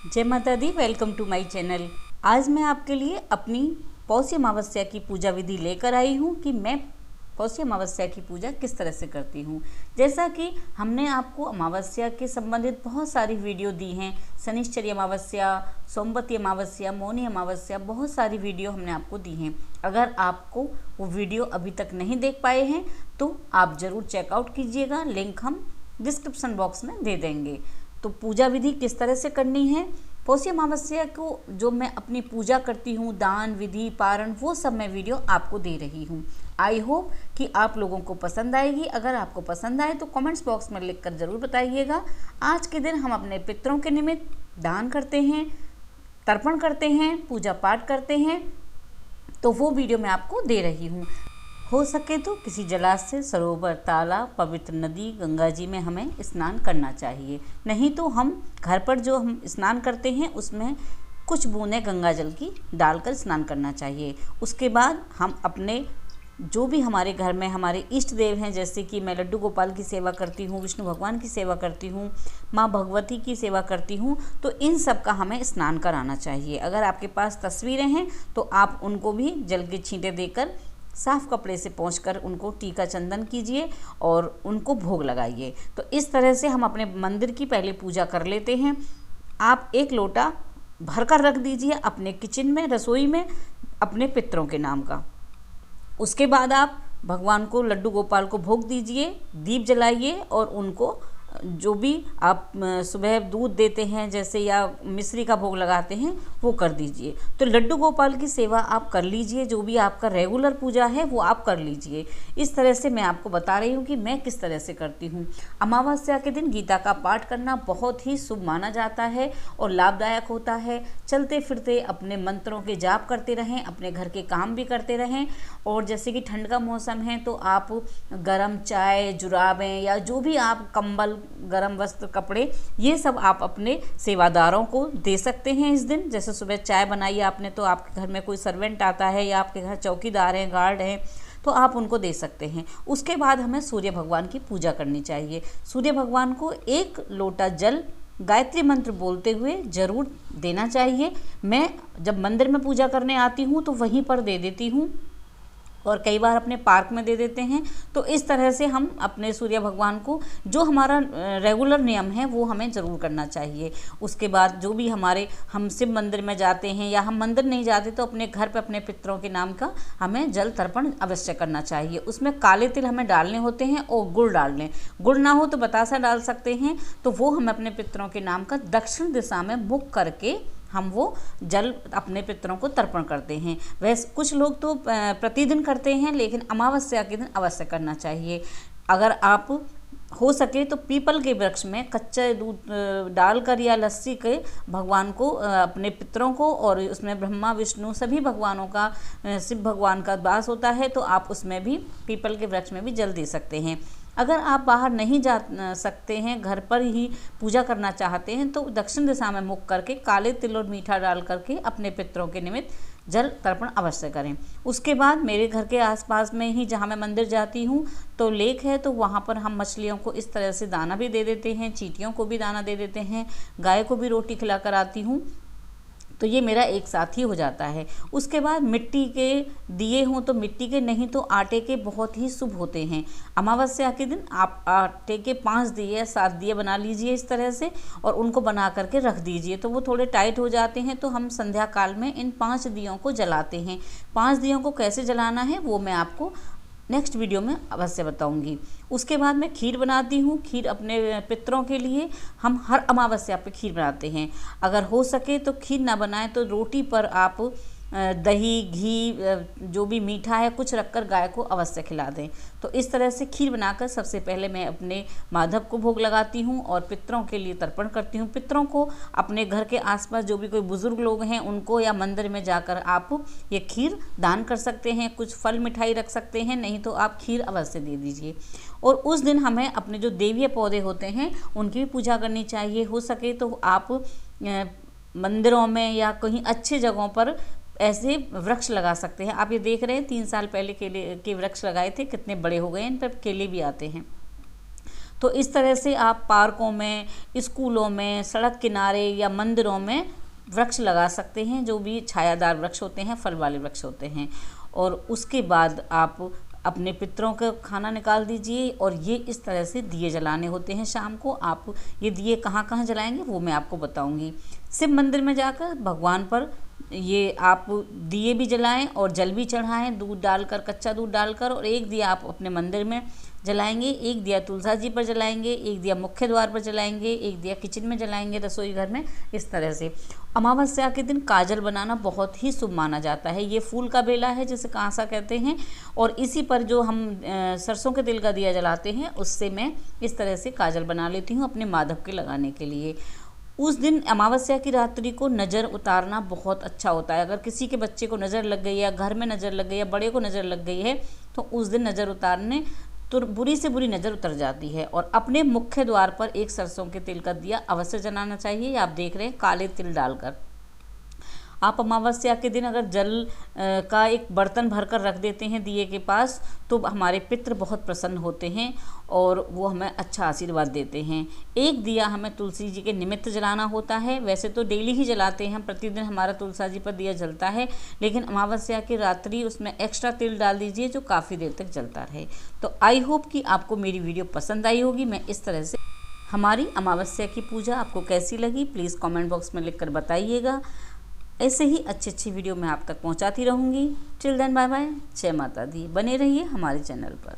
जय माता दी। Welcome to my channel. आज मैं आपके लिए अपनी पौष अमावस्या की पूजा विधि लेकर आई हूँ कि मैं पौष अमावस्या की पूजा किस तरह से करती हूँ। जैसा कि हमने आपको अमावस्या के संबंधित बहुत सारी वीडियो दी हैं, शनिश्चरी अमावस्या, सोमवती अमावस्या, मौनी अमावस्या, बहुत सारी वीडियो हमने आपको दी हैं। अगर आपको वो वीडियो अभी तक नहीं देख पाए हैं तो आप ज़रूर चेकआउट कीजिएगा, लिंक हम डिस्क्रिप्शन बॉक्स में दे देंगे। तो पूजा विधि किस तरह से करनी है, पौष अमावस्या को जो मैं अपनी पूजा करती हूँ, दान विधि पारण, वो सब मैं वीडियो आपको दे रही हूँ। आई होप कि आप लोगों को पसंद आएगी। अगर आपको पसंद आए तो कमेंट्स बॉक्स में लिखकर ज़रूर बताइएगा। आज के दिन हम अपने पितरों के निमित्त दान करते हैं, तर्पण करते हैं, पूजा पाठ करते हैं, तो वो वीडियो मैं आपको दे रही हूँ। हो सके तो किसी जलाशय, सरोवर, तालाब, पवित्र नदी, गंगा जी में हमें स्नान करना चाहिए। नहीं तो हम घर पर जो हम स्नान करते हैं उसमें कुछ बूंदें गंगा जल की डालकर स्नान करना चाहिए। उसके बाद हम अपने जो भी हमारे घर में हमारे इष्ट देव हैं, जैसे कि मैं लड्डू गोपाल की सेवा करती हूँ, विष्णु भगवान की सेवा करती हूँ, माँ भगवती की सेवा करती हूँ, तो इन सब का हमें स्नान कराना चाहिए। अगर आपके पास तस्वीरें हैं तो आप उनको भी जल के छींटे देकर साफ़ कपड़े से पोंछकर उनको टीका चंदन कीजिए और उनको भोग लगाइए। तो इस तरह से हम अपने मंदिर की पहले पूजा कर लेते हैं। आप एक लोटा भर कर रख दीजिए अपने किचन में, रसोई में, अपने पितरों के नाम का। उसके बाद आप भगवान को, लड्डू गोपाल को भोग दीजिए, दीप जलाइए और उनको जो भी आप सुबह दूध देते हैं जैसे या मिश्री का भोग लगाते हैं वो कर दीजिए। तो लड्डू गोपाल की सेवा आप कर लीजिए, जो भी आपका रेगुलर पूजा है वो आप कर लीजिए। इस तरह से मैं आपको बता रही हूँ कि मैं किस तरह से करती हूँ। अमावस्या के दिन गीता का पाठ करना बहुत ही शुभ माना जाता है और लाभदायक होता है। चलते फिरते अपने मंत्रों के जाप करते रहें, अपने घर के काम भी करते रहें। और जैसे कि ठंड का मौसम है तो आप गरम चाय, जुराबें या जो भी आप कंबल, गरम वस्त्र, कपड़े, ये सब आप अपने सेवादारों को दे सकते हैं इस दिन। जैसे सुबह चाय बनाई आपने तो आपके घर में कोई सर्वेंट आता है या आपके घर चौकीदार हैं, गार्ड हैं, तो आप उनको दे सकते हैं। उसके बाद हमें सूर्य भगवान की पूजा करनी चाहिए। सूर्य भगवान को एक लोटा जल गायत्री मंत्र बोलते हुए ज़रूर देना चाहिए। मैं जब मंदिर में पूजा करने आती हूँ तो वहीं पर दे देती हूँ और कई बार अपने पार्क में दे देते हैं। तो इस तरह से हम अपने सूर्य भगवान को, जो हमारा रेगुलर नियम है वो हमें ज़रूर करना चाहिए। उसके बाद जो भी हम शिव मंदिर में जाते हैं या हम मंदिर नहीं जाते तो अपने घर पे अपने पितरों के नाम का हमें जल तर्पण अवश्य करना चाहिए। उसमें काले तिल हमें डालने होते हैं और गुड़ डाल लें। गुड़ ना हो तो बतासा डाल सकते हैं। तो वो हम अपने पितरों के नाम का दक्षिण दिशा में मुख करके हम वो जल अपने पितरों को तर्पण करते हैं। वैसे कुछ लोग तो प्रतिदिन करते हैं, लेकिन अमावस्या के दिन अवश्य करना चाहिए। अगर आप हो सके तो पीपल के वृक्ष में कच्चा दूध डालकर या लस्सी के भगवान को, अपने पितरों को, और उसमें ब्रह्मा विष्णु सभी भगवानों का, शिव भगवान का वास होता है, तो आप उसमें भी पीपल के वृक्ष में भी जल दे सकते हैं। अगर आप बाहर नहीं जा सकते हैं, घर पर ही पूजा करना चाहते हैं, तो दक्षिण दिशा में मुख करके काले तिल और मीठा डाल करके अपने पितरों के निमित्त जल तर्पण अवश्य करें। उसके बाद मेरे घर के आसपास में ही जहाँ मैं मंदिर जाती हूँ तो लेक है, तो वहाँ पर हम मछलियों को इस तरह से दाना भी दे देते हैं, चींटियों को भी दाना दे देते हैं, गाय को भी रोटी खिला कर आती हूँ। तो ये मेरा एक साथ ही हो जाता है। उसके बाद मिट्टी के दिए हों तो मिट्टी के, नहीं तो आटे के बहुत ही शुभ होते हैं। अमावस्या के दिन आप आटे के 5 दिए या 7 दिए बना लीजिए इस तरह से और उनको बना करके रख दीजिए। तो वो थोड़े टाइट हो जाते हैं, तो हम संध्या काल में इन 5 दियों को जलाते हैं। 5 दियों को कैसे जलाना है वो मैं आपको नेक्स्ट वीडियो में अवश्य बताऊंगी। उसके बाद मैं खीर बनाती हूँ। खीर अपने पितरों के लिए हम हर अमावस्या पे खीर बनाते हैं। अगर हो सके तो खीर ना बनाएं तो रोटी पर आप दही, घी, जो भी मीठा है कुछ रखकर गाय को अवश्य खिला दें। तो इस तरह से खीर बनाकर सबसे पहले मैं अपने माधव को भोग लगाती हूँ और पितरों के लिए तर्पण करती हूँ। पितरों को अपने घर के आसपास जो भी कोई बुजुर्ग लोग हैं उनको या मंदिर में जाकर आप ये खीर दान कर सकते हैं। कुछ फल मिठाई रख सकते हैं, नहीं तो आप खीर अवश्य दे दीजिए। और उस दिन हमें अपने जो देवीय पौधे होते हैं उनकी भी पूजा करनी चाहिए। हो सके तो आप मंदिरों में या कहीं अच्छे जगहों पर ऐसे वृक्ष लगा सकते हैं। आप ये देख रहे हैं 3 साल पहले केले के वृक्ष लगाए थे, कितने बड़े हो गए, इन पर केले भी आते हैं। तो इस तरह से आप पार्कों में, स्कूलों में, सड़क किनारे या मंदिरों में वृक्ष लगा सकते हैं, जो भी छायादार वृक्ष होते हैं, फल वाले वृक्ष होते हैं। और उसके बाद आप अपने पितरों का खाना निकाल दीजिए। और ये इस तरह से दिए जलाने होते हैं शाम को। आप ये दिए कहाँ कहाँ जलाएंगे वो मैं आपको बताऊंगी। शिव मंदिर में जाकर भगवान पर ये आप दिए भी जलाएं और जल भी चढ़ाएं, दूध डालकर, कच्चा दूध डालकर। और एक दिया आप अपने मंदिर में जलाएंगे, एक दिया तुलसा जी पर जलाएंगे, एक दिया मुख्य द्वार पर जलाएंगे, एक दिया किचन में जलाएंगे, रसोई घर में। इस तरह से अमावस्या के दिन काजल बनाना बहुत ही शुभ माना जाता है। ये फूल का बेला है जिसे कांसा कहते हैं। और इसी पर जो हम सरसों के तेल का दिया जलाते हैं, उससे मैं इस तरह से काजल बना लेती हूँ अपने माधव के लगाने के लिए। उस दिन अमावस्या की रात्रि को नज़र उतारना बहुत अच्छा होता है। अगर किसी के बच्चे को नज़र लग गई, या घर में नज़र लग गई, या बड़े को नज़र लग गई है, तो उस दिन नज़र उतारने तो बुरी से बुरी नज़र उतर जाती है। और अपने मुख्य द्वार पर एक सरसों के तेल का दिया अवश्य जलाना चाहिए। आप देख रहे हैं काले तिल डालकर। आप अमावस्या के दिन अगर जल का एक बर्तन भरकर रख देते हैं दिए के पास, तो हमारे पितृ बहुत प्रसन्न होते हैं और वो हमें अच्छा आशीर्वाद देते हैं। एक दिया हमें तुलसी जी के निमित्त जलाना होता है। वैसे तो डेली ही जलाते हैं, प्रतिदिन हमारा तुलसा जी पर दिया जलता है, लेकिन अमावस्या की रात्रि उसमें एक्स्ट्रा तिल डाल दीजिए जो काफ़ी देर तक जलता रहे। तो आई होप कि आपको मेरी वीडियो पसंद आई होगी। मैं इस तरह से हमारी अमावस्या की पूजा आपको कैसी लगी प्लीज़ कमेंट बॉक्स में लिखकर बताइएगा। ऐसे ही अच्छी वीडियो मैं आप तक पहुंचाती रहूंगी। टिल देन बाय बाय, जय माता दी। बने रहिए हमारे चैनल पर।